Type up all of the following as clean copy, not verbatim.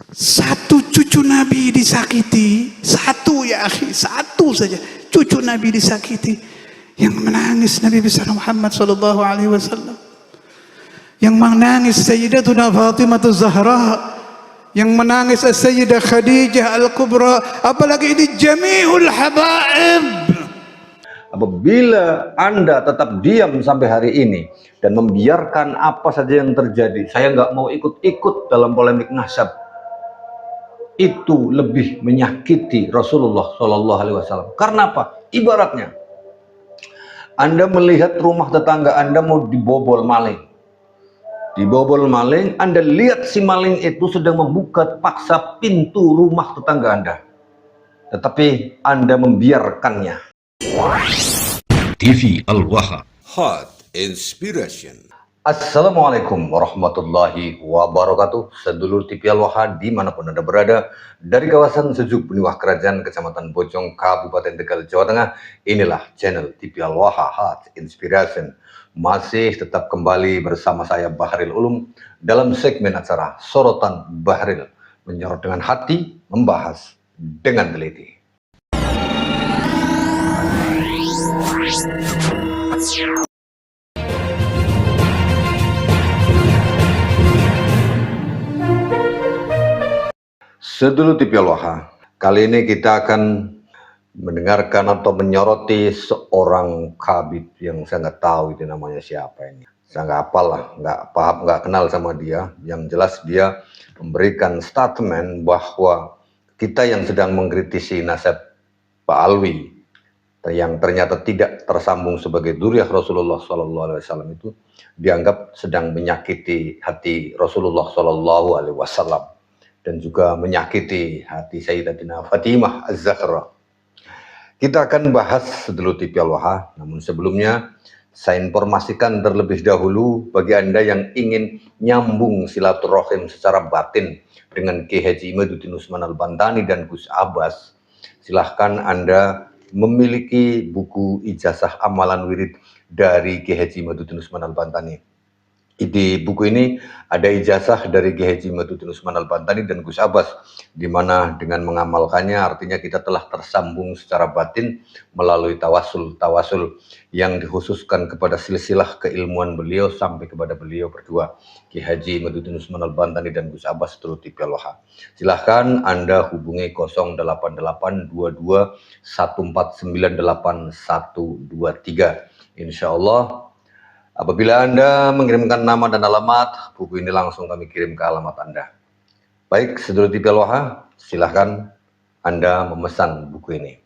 Satu cucu Nabi disakiti, satu ya akhi, satu saja cucu Nabi disakiti, yang menangis Nabi besar Muhammad sallallahu alaihi wasallam, yang menangis Sayyidatuna Fatimah Zahra, yang menangis Sayyidah Khadijah Al-Kubra, apalagi ini jami'ul habaib. Apabila Anda tetap diam sampai hari ini dan membiarkan apa saja yang terjadi, saya nggak mau ikut-ikut dalam polemik nasab, itu lebih menyakiti Rasulullah Shallallahu Alaihi Wasallam. Karena apa? Ibaratnya Anda melihat rumah tetangga Anda mau dibobol maling. Dibobol maling, Anda lihat si maling itu sedang membuka paksa pintu rumah tetangga Anda, tetapi Anda membiarkannya. TV Al-Waha Hot Inspiration. Assalamualaikum warahmatullahi wabarakatuh. Sedulur TV Al-Waha dimanapun Anda berada, dari kawasan Sejuk Beniwah Kerajaan, Kecamatan Bojong, Kabupaten Tegal, Jawa Tengah, inilah channel TV Al-Waha Hot Inspiration. Masih tetap kembali bersama saya Bahril Ulum dalam segmen acara Sorotan Bahril, menyorot dengan hati, membahas dengan teliti. Sedulur TV Al-Waha, kali ini kita akan mendengarkan atau menyoroti seorang Khabib yang saya nggak tahu itu namanya siapa ini. Saya nggak hafal lah, nggak paham, nggak kenal sama dia. Yang jelas dia memberikan statement bahwa kita yang sedang mengkritisi nasab Pak Alwi yang ternyata tidak tersambung sebagai dzurriyyah Rasulullah SAW itu dianggap sedang menyakiti hati Rasulullah SAW dan juga menyakiti hati Sayyidatina Fatimah Az-Zahra. Kita akan bahas sedulur TV Al-Waha, namun sebelumnya saya informasikan terlebih dahulu bagi Anda yang ingin nyambung silaturahim secara batin dengan Kiai Haji Imaduddin Usman Al-Bantani dan Gus Abbas, silahkan Anda memiliki buku ijazah amalan wirid dari Kiai Haji Imaduddin Usman Al-Bantani. Di buku ini ada ijazah dari Kiai Haji Imaduddin Usman Al-Bantani dan Gus Abbas, di mana dengan mengamalkannya artinya kita telah tersambung secara batin melalui tawasul yang dikhususkan kepada silsilah keilmuan beliau sampai kepada beliau berdua, Kiai Haji Imaduddin Usman Al-Bantani dan Gus Abbas seluruh TV Al-Waha. Silahkan Anda hubungi 088-22 1498123. Insya Allah apabila Anda mengirimkan nama dan alamat, buku ini langsung kami kirim ke alamat Anda. Baik, sedulur TV Al-Waha, silahkan Anda memesan buku ini.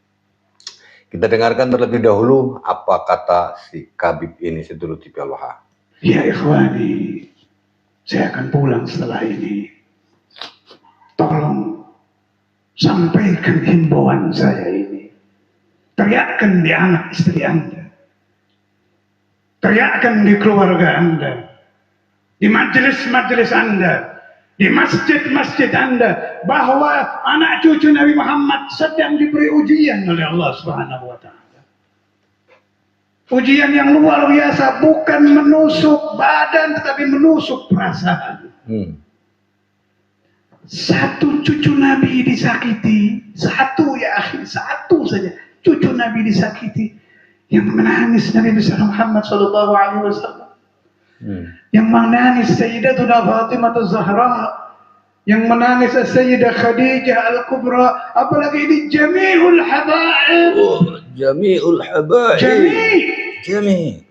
Kita dengarkan terlebih dahulu apa kata si Khabib ini, sedulur TV Al-Waha. Ya ikhwani, saya akan pulang setelah ini. Tolong sampaikan himbauan saya ini. Teriakkan di anak istri Anda. Teriakkan di keluarga Anda, di majelis-majelis Anda, di masjid-masjid Anda, bahwa anak cucu Nabi Muhammad sedang diberi ujian oleh Allah Subhanahu wa Ta'ala. Ujian yang luar biasa, bukan menusuk badan tetapi menusuk perasaan. Satu cucu Nabi disakiti, satu ya akhi, satu saja cucu Nabi disakiti, yang menangis Nabi besar Muhammad sallallahu alaihi wasallam, yang menangis Sayyidatuna Fatimah Zahra, yang menangis Sayyidah Khadijah Al-Kubra, apalagi ini jami'ul habaib. Jami'ul habaib. Jami'.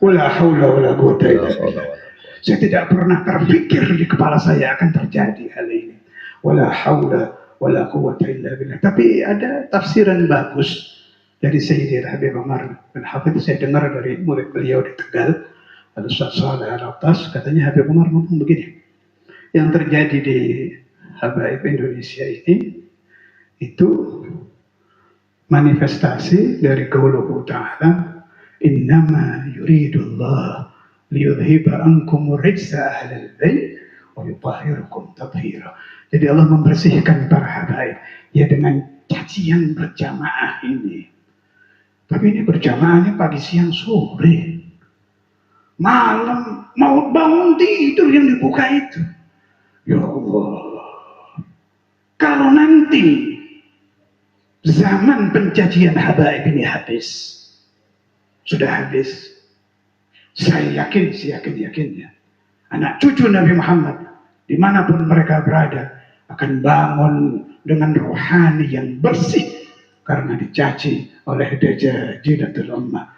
Wala haula wala quwwata illa billah. Saya tidak pernah terpikir di kepala saya akan terjadi hal ini. Wala haula wala quwwata illa billah. Tapi ada tafsiran bagus dari Sayyidina Habib Umar bin Hafidh. Saya dengar dari murid beliau di Tegal, Al-Ustaz Saleh Al-Atas, katanya Habib Umar ngomong begini, yang terjadi di Habaib Indonesia ini itu manifestasi dari qauluhu ta'ala, innama yuridullah liyudhiba ankum rijsa ahlal bait wa yutahhirukum tathira. Jadi Allah membersihkan para habaib ya dengan cacian berjamaah ini. Tapi ini berjamaahnya pagi, siang, sore, malam, mau bangun tidur yang dibuka itu. Ya Allah, kalau nanti zaman pencacian habaib ini habis, sudah habis, saya yakinnya anak cucu Nabi Muhammad dimanapun mereka berada akan bangun dengan rohani yang bersih karena dicaci oleh Dajajilatul Ummah.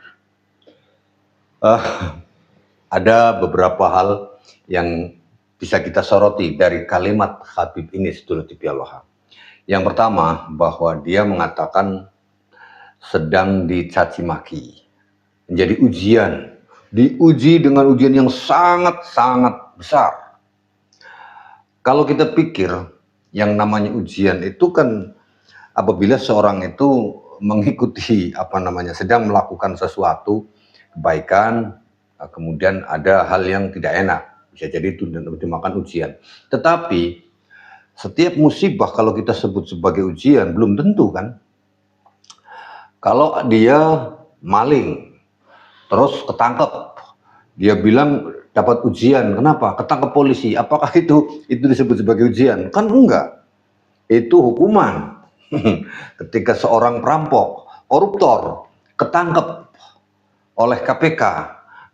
Ada beberapa hal yang bisa kita soroti dari kalimat Habib ini, sedulur TV Aloha. Yang pertama, bahwa dia mengatakan sedang dicaci maki, menjadi ujian, diuji dengan ujian yang sangat-sangat besar. Kalau kita pikir yang namanya ujian itu kan apabila seorang itu mengikuti sedang melakukan sesuatu kebaikan, kemudian ada hal yang tidak enak, bisa jadi itu dinamakan ujian. Tetapi setiap musibah kalau kita sebut sebagai ujian belum tentu kan. Kalau dia maling terus ketangkep, dia bilang dapat ujian, kenapa? Ketangkep polisi, apakah itu disebut sebagai ujian? Kan enggak, itu hukuman. Ketika seorang perampok, koruptor ketangkep oleh KPK,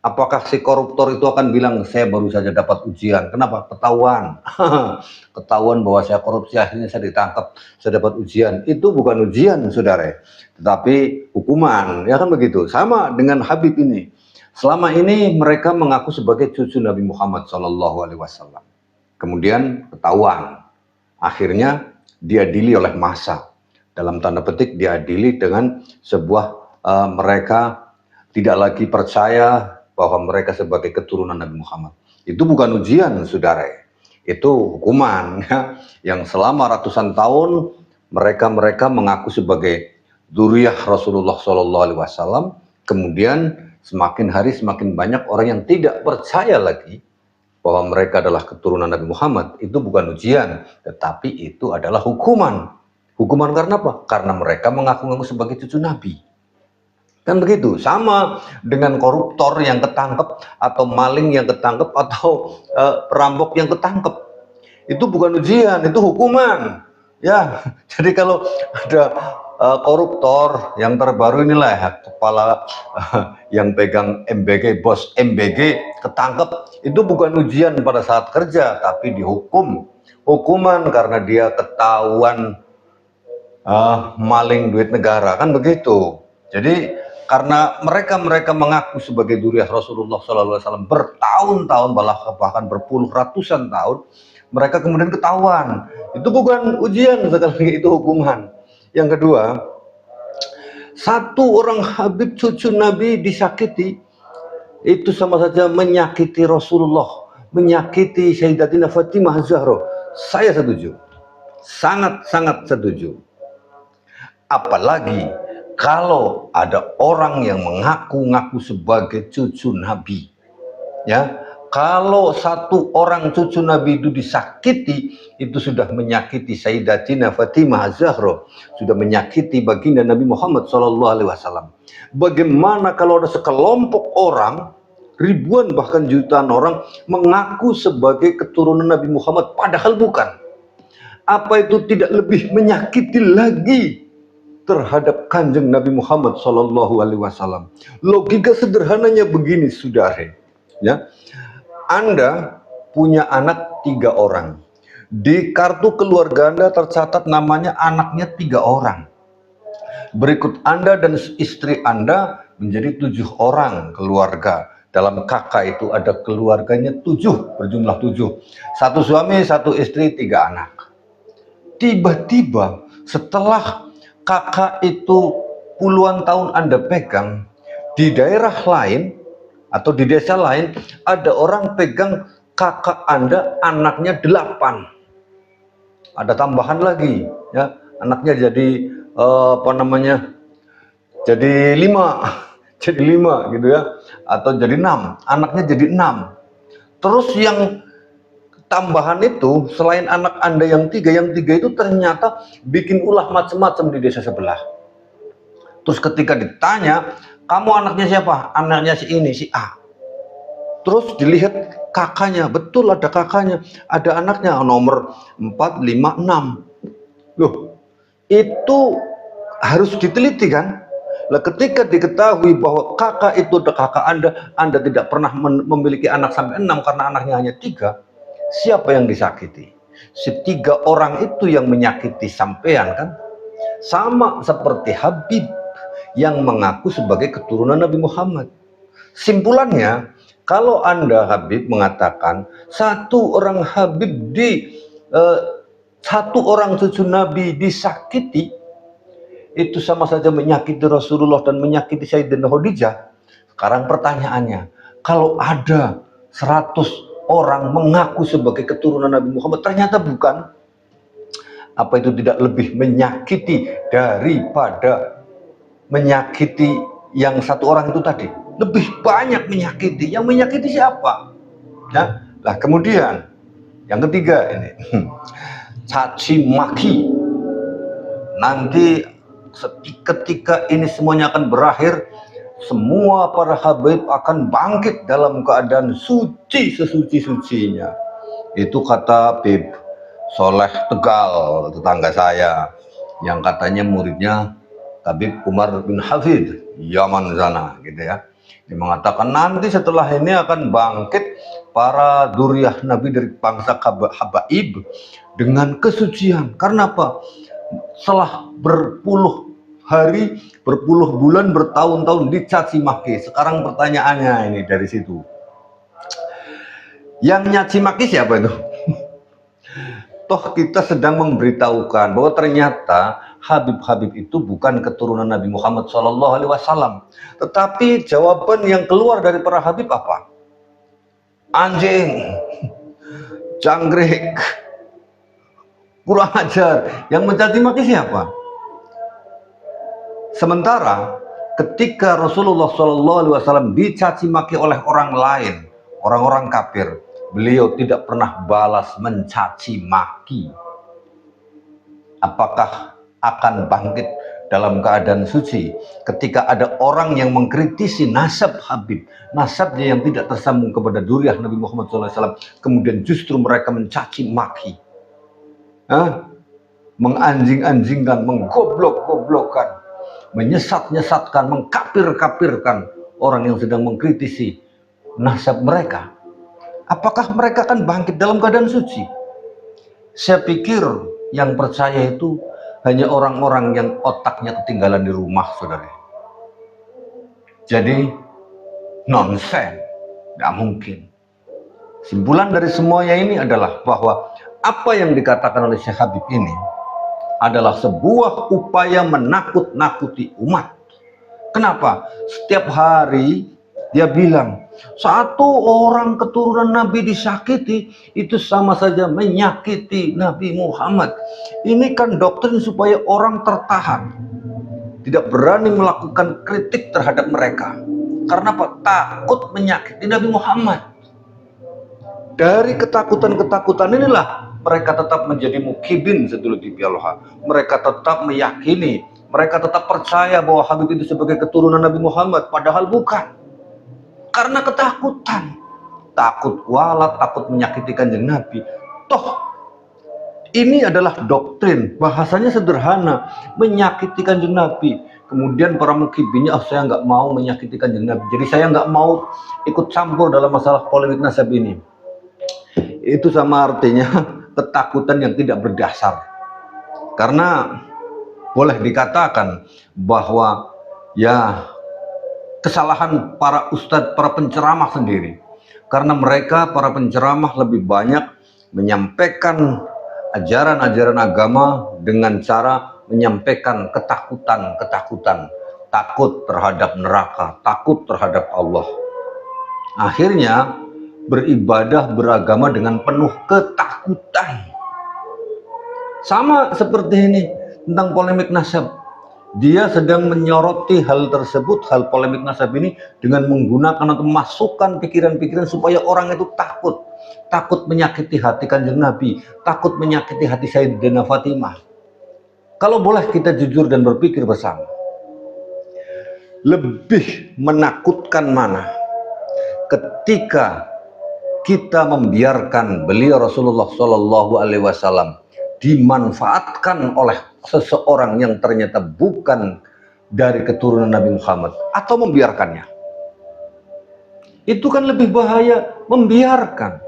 apakah si koruptor itu akan bilang saya baru saja dapat ujian? Kenapa? Ketahuan. Ketahuan bahwa saya korupsi, akhirnya saya ditangkap, saya dapat ujian. Itu bukan ujian, saudara, tetapi hukuman, ya kan begitu. Sama dengan Habib ini. Selama ini mereka mengaku sebagai cucu Nabi Muhammad SAW. Kemudian ketahuan, akhirnya diadili oleh massa. Dalam tanda petik diadili dengan sebuah mereka tidak lagi percaya bahwa mereka sebagai keturunan Nabi Muhammad. Itu bukan ujian, saudara. Itu hukuman, ya, yang selama ratusan tahun mereka mengaku sebagai dzurriyyah Rasulullah SAW. Kemudian semakin hari semakin banyak orang yang tidak percaya lagi bahwa mereka adalah keturunan Nabi Muhammad. Itu bukan ujian, tetapi itu adalah hukuman. Hukuman karena apa? Karena mereka mengaku-ngaku sebagai cucu Nabi. Kan begitu. Sama dengan koruptor yang ketangkep, atau maling yang ketangkep, atau perampok yang ketangkep. Itu bukan ujian, itu hukuman. Ya, jadi kalau ada koruptor yang terbaru inilah ya, kepala yang pegang MBG, bos MBG ketangkep, itu bukan ujian pada saat kerja, tapi dihukum. Hukuman karena dia ketahuan maling duit negara, kan begitu. Jadi karena mereka mengaku sebagai dzurriyyah Rasulullah SAW bertahun-tahun, bahkan berpuluh ratusan tahun, mereka kemudian ketahuan. Itu bukan ujian, sekali lagi itu hukuman. Yang kedua, satu orang Habib cucu Nabi disakiti, itu sama saja menyakiti Rasulullah, menyakiti Sayyidatina Fatimah Zahra. Saya setuju, sangat-sangat setuju. Apalagi kalau ada orang yang mengaku-ngaku sebagai cucu Nabi, ya, kalau satu orang cucu Nabi itu disakiti, itu sudah menyakiti Sayyidatina Fatimah Zahra, sudah menyakiti baginda Nabi Muhammad SAW. Bagaimana kalau ada sekelompok orang, ribuan bahkan jutaan orang mengaku sebagai keturunan Nabi Muhammad, padahal bukan? Apa itu tidak lebih menyakiti lagi terhadap kanjeng Nabi Muhammad SAW? Logika sederhananya begini, saudara, ya. Anda punya anak 3 orang. Di kartu keluarga Anda tercatat namanya anaknya 3 orang. Berikut Anda dan istri Anda menjadi 7 orang keluarga. Dalam kakak itu ada keluarganya 7, berjumlah 7. 1 suami, 1 istri, 3 anak. Tiba-tiba setelah kakak itu puluhan tahun Anda pegang, di daerah lain atau di desa lain ada orang pegang kakak Anda, anaknya 8. Ada tambahan lagi, ya, anaknya jadi jadi 5 jadi 5 gitu ya, atau jadi 6, anaknya jadi 6. Terus yang tambahan itu selain anak Anda yang 3 itu ternyata bikin ulah macam-macam di desa sebelah. Terus ketika ditanya, kamu anaknya siapa? Anaknya si ini, si A. Terus dilihat kakaknya, betul ada kakaknya, ada anaknya nomor 4, 5, 6. Loh, itu harus diteliti kan? Lah ketika diketahui bahwa kakak itu ada kakak Anda tidak pernah memiliki anak sampai 6 karena anaknya hanya 3, siapa yang disakiti? Setiga orang itu yang menyakiti sampean kan? Sama seperti Habib yang mengaku sebagai keturunan Nabi Muhammad. Simpulannya, kalau Anda Habib mengatakan satu orang Habib satu orang cucu Nabi disakiti, itu sama saja menyakiti Rasulullah dan menyakiti Sayyidina Khadijah. Sekarang pertanyaannya, kalau ada 100 orang mengaku sebagai keturunan Nabi Muhammad ternyata bukan, apa itu tidak lebih menyakiti daripada menyakiti yang satu orang itu tadi? Lebih banyak menyakiti. Yang menyakiti siapa? Ya, lah kemudian yang ketiga ini caci maki. Nanti ketika ini semuanya akan berakhir, semua para Habib akan bangkit dalam keadaan suci sesuci-sucinya. Itu kata Habib Soleh Tegal, tetangga saya, yang katanya muridnya Habib Umar bin Hafid Yaman sana, gitu ya. Dia mengatakan nanti setelah ini akan bangkit para duriah Nabi dari bangsa Habaib dengan kesucian. Karena apa? Setelah berpuluh hari, berpuluh bulan, bertahun-tahun dicaci maki. Sekarang pertanyaannya ini dari situ, yang nyaci maki siapa itu? Toh kita sedang memberitahukan bahwa ternyata Habib-Habib itu bukan keturunan Nabi Muhammad SAW. Tetapi jawaban yang keluar dari para Habib apa? Anjing, jangkrik, kurang ajar. Yang mencaci maki siapa? Sementara ketika Rasulullah SAW dicaci maki oleh orang lain, orang-orang kafir, beliau tidak pernah balas mencaci maki. Apakah akan bangkit dalam keadaan suci ketika ada orang yang mengkritisi nasab Habib, nasabnya yang tidak tersambung kepada duriah Nabi Muhammad SAW, kemudian justru mereka mencaci maki, menganjing-anjingkan, menggoblok-goblokkan, menyesat-nyesatkan, mengkapir-kapirkan orang yang sedang mengkritisi nasab mereka. Apakah mereka akan bangkit dalam keadaan suci? Saya pikir yang percaya itu hanya orang-orang yang otaknya ketinggalan di rumah, saudara. Jadi nonsen, nggak mungkin. Simpulan dari semuanya ini adalah bahwa apa yang dikatakan oleh Syekh Habib ini adalah sebuah upaya menakut-nakuti umat. Kenapa? Setiap hari dia bilang, satu orang keturunan Nabi disakiti, itu sama saja menyakiti Nabi Muhammad. Ini kan doktrin supaya orang tertahan, tidak berani melakukan kritik terhadap mereka. Karena apa? Takut menyakiti Nabi Muhammad. Dari ketakutan-ketakutan inilah mereka tetap menjadi mukibin sedulur di Pialoha. Mereka tetap meyakini, mereka tetap percaya bahwa Habib itu sebagai keturunan Nabi Muhammad, padahal bukan. Karena ketakutan, takut walat, takut menyakiti kanjeng Nabi. Toh ini adalah doktrin, bahasanya sederhana, menyakiti kanjeng Nabi. Kemudian para mukibinnya, saya nggak mau menyakiti kanjeng Nabi, jadi saya nggak mau ikut campur dalam masalah polemik nasab ini. Itu sama artinya ketakutan yang tidak berdasar. Karena boleh dikatakan bahwa ya kesalahan para ustadz, para penceramah sendiri. Karena mereka, para penceramah, lebih banyak menyampaikan ajaran-ajaran agama dengan cara menyampaikan ketakutan-ketakutan. Takut terhadap neraka, takut terhadap Allah. Akhirnya beribadah, beragama dengan penuh ketakutan. Sama seperti ini tentang polemik nasab. Dia sedang menyoroti hal tersebut, hal polemik nasab ini, dengan menggunakan atau memasukkan pikiran-pikiran supaya orang itu takut menyakiti hati kanjeng Nabi, takut menyakiti hati Sayyidatina Fatimah. Kalau boleh kita jujur dan berpikir bersama, lebih menakutkan mana ketika kita membiarkan beliau Rasulullah Shallallahu Alaihi Wasallam dimanfaatkan oleh seseorang yang ternyata bukan dari keturunan Nabi Muhammad, atau membiarkannya? Itu kan lebih bahaya membiarkan,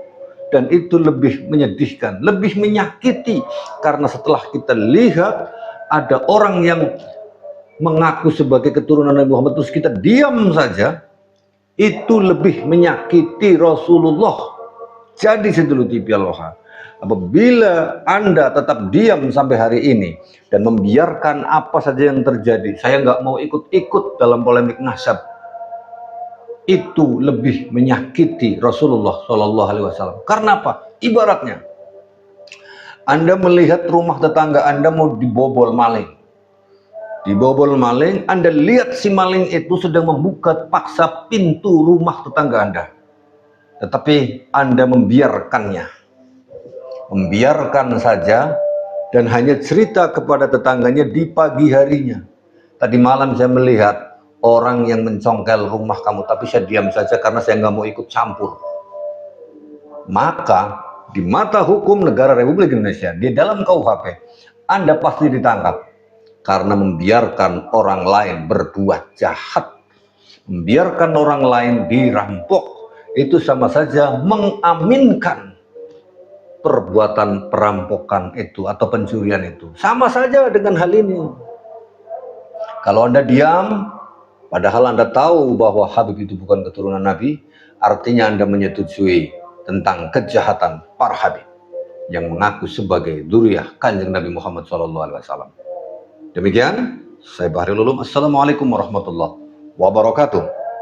dan itu lebih menyedihkan, lebih menyakiti, karena setelah kita lihat ada orang yang mengaku sebagai keturunan Nabi Muhammad terus kita diam saja, itu lebih menyakiti Rasulullah. Jadi sedulur TV Aloha, apabila Anda tetap diam sampai hari ini dan membiarkan apa saja yang terjadi, saya nggak mau ikut-ikut dalam polemik nasab, itu lebih menyakiti Rasulullah Shallallahu Alaihi Wasallam. Karena apa? Ibaratnya Anda melihat rumah tetangga Anda mau dibobol maling. Dibobol maling, Anda lihat si maling itu sedang membuka paksa pintu rumah tetangga Anda. Tetapi Anda membiarkannya. Membiarkan saja dan hanya cerita kepada tetangganya di pagi harinya. Tadi malam saya melihat orang yang mencongkel rumah kamu, tapi saya diam saja karena saya nggak mau ikut campur. Maka di mata hukum negara Republik Indonesia, di dalam KUHP, Anda pasti ditangkap karena membiarkan orang lain berbuat jahat. Membiarkan orang lain dirampok, itu sama saja mengaminkan perbuatan perampokan itu atau pencurian itu. Sama saja dengan hal ini. Kalau Anda diam, padahal Anda tahu bahwa Habib itu bukan keturunan Nabi, artinya Anda menyetujui tentang kejahatan para Habib yang mengaku sebagai dzurriyyah Kanjeng Nabi Muhammad SAW. Demikian, saya Bahrul Ulum. Assalamualaikum warahmatullahi wabarakatuh.